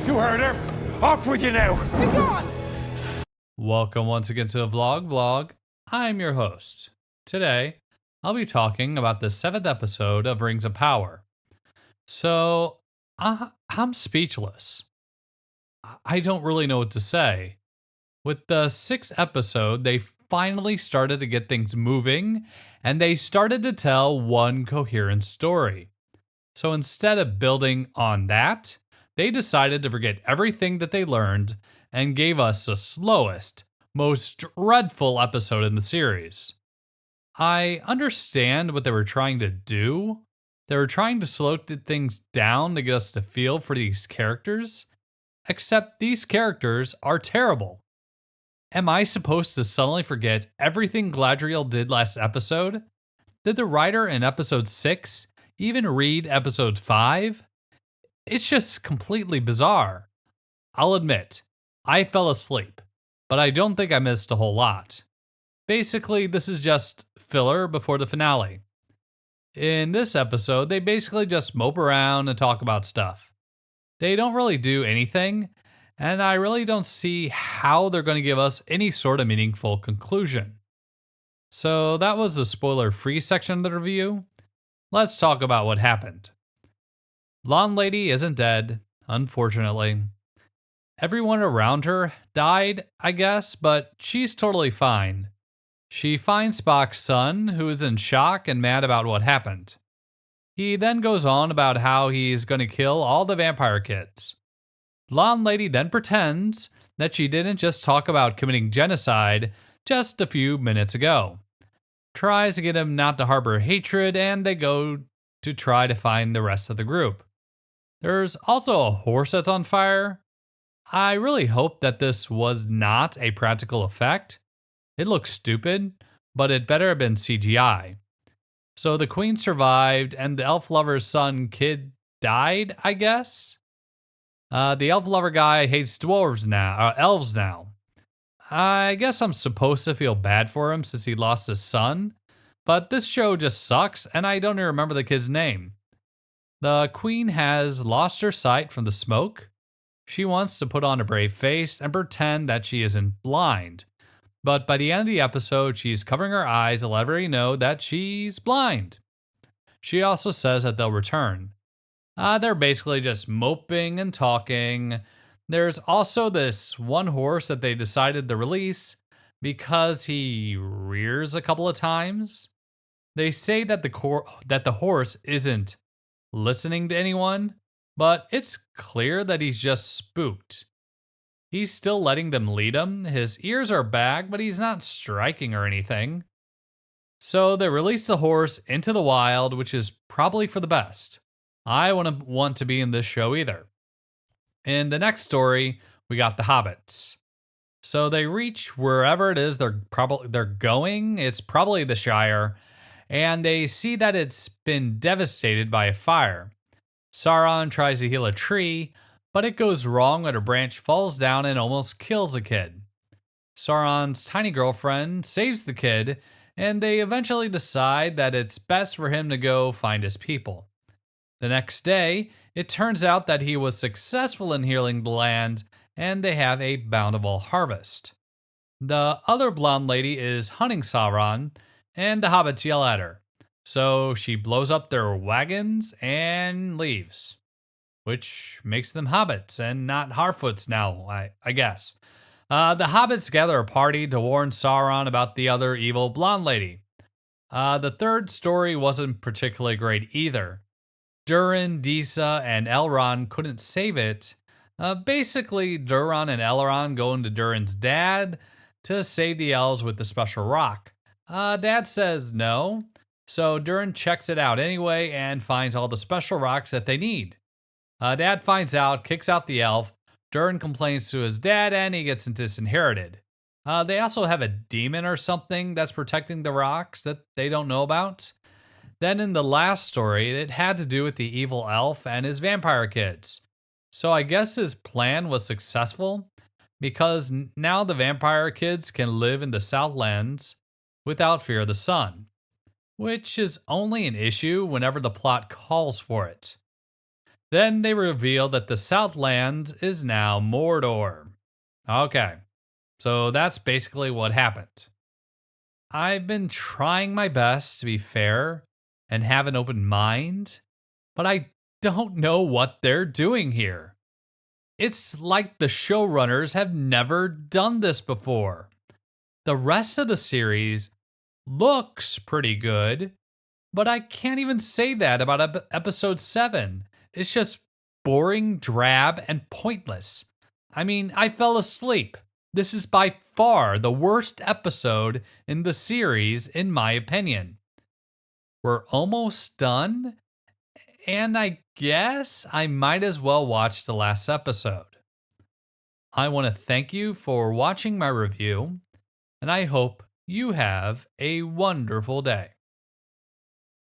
You heard her. Off with you now. Be gone. Welcome once again to the Vlog. I'm your host. Today, I'll be talking about the 7th episode of Rings of Power. So, I'm speechless. I don't really know what to say. With the 6th episode, they finally started to get things moving, and they started to tell one coherent story. So instead of building on that, they decided to forget everything that they learned and gave us the slowest, most dreadful episode in the series. I understand what they were trying to do. They were trying to slow things down to get us to feel for these characters, except these characters are terrible. Am I supposed to suddenly forget everything Galadriel did last episode? Did the writer in episode 6 even read episode 5? It's just completely bizarre. I'll admit, I fell asleep, but I don't think I missed a whole lot. Basically, this is just filler before the finale. In this episode, they basically just mope around and talk about stuff. They don't really do anything, and I really don't see how they're going to give us any sort of meaningful conclusion. So that was the spoiler-free section of the review. Let's talk about what happened. Blonde Lady isn't dead, unfortunately. Everyone around her died, I guess, but she's totally fine. She finds Spock's son, who is in shock and mad about what happened. He then goes on about how he's going to kill all the vampire kids. Blonde Lady then pretends that she didn't just talk about committing genocide just a few minutes ago. Tries to get him not to harbor hatred, and they go to try to find the rest of the group. There's also a horse that's on fire. I really hope that this was not a practical effect. It looks stupid, but it better have been CGI. So the queen survived, and the elf lover's son kid died, I guess? The elf lover guy hates elves now. I guess I'm supposed to feel bad for him since he lost his son, but this show just sucks, and I don't even remember the kid's name. The queen has lost her sight from the smoke. She wants to put on a brave face and pretend that she isn't blind. But by the end of the episode, she's covering her eyes to let everybody know that she's blind. She also says that they'll return. They're basically just moping and talking. There's also this one horse that they decided to release because he rears a couple of times. They say that the horse isn't listening to anyone, but it's clear that he's just spooked. He's still letting them lead him. His ears are back, but he's not striking or anything. So they release the horse into the wild, which is probably for the best. I wouldn't want to be in this show either. In the next story, we got the hobbits. So they reach wherever it is they're going. It's probably the Shire, and they see that it's been devastated by a fire. Sauron tries to heal a tree, but it goes wrong when a branch falls down and almost kills a kid. Sauron's tiny girlfriend saves the kid, and they eventually decide that it's best for him to go find his people. The next day, it turns out that he was successful in healing the land, and they have a bountiful harvest. The other blonde lady is hunting Sauron, and the hobbits yell at her. So she blows up their wagons and leaves. Which makes them hobbits and not Harfoots now, I guess. The hobbits gather a party to warn Sauron about the other evil blonde lady. The third story wasn't particularly great either. Durin, Disa, and Elrond couldn't save it. Basically, Durin and Elrond go into Durin's dad to save the elves with the special rock. Dad says no, so Durin checks it out anyway and finds all the special rocks that they need. Dad finds out, kicks out the elf. Durin complains to his dad, and he gets disinherited. They also have a demon or something that's protecting the rocks that they don't know about. Then in the last story, it had to do with the evil elf and his vampire kids. So I guess his plan was successful because now the vampire kids can live in the Southlands without fear of the sun, which is only an issue whenever the plot calls for it. Then they reveal that the Southland is now Mordor. Okay, so that's basically what happened. I've been trying my best to be fair and have an open mind, but I don't know what they're doing here. It's like the showrunners have never done this before. The rest of the series looks pretty good, but I can't even say that about episode 7. It's just boring, drab, and pointless. I mean, I fell asleep. This is by far the worst episode in the series, in my opinion. We're almost done, and I guess I might as well watch the last episode. I want to thank you for watching my review, and I hope you have a wonderful day.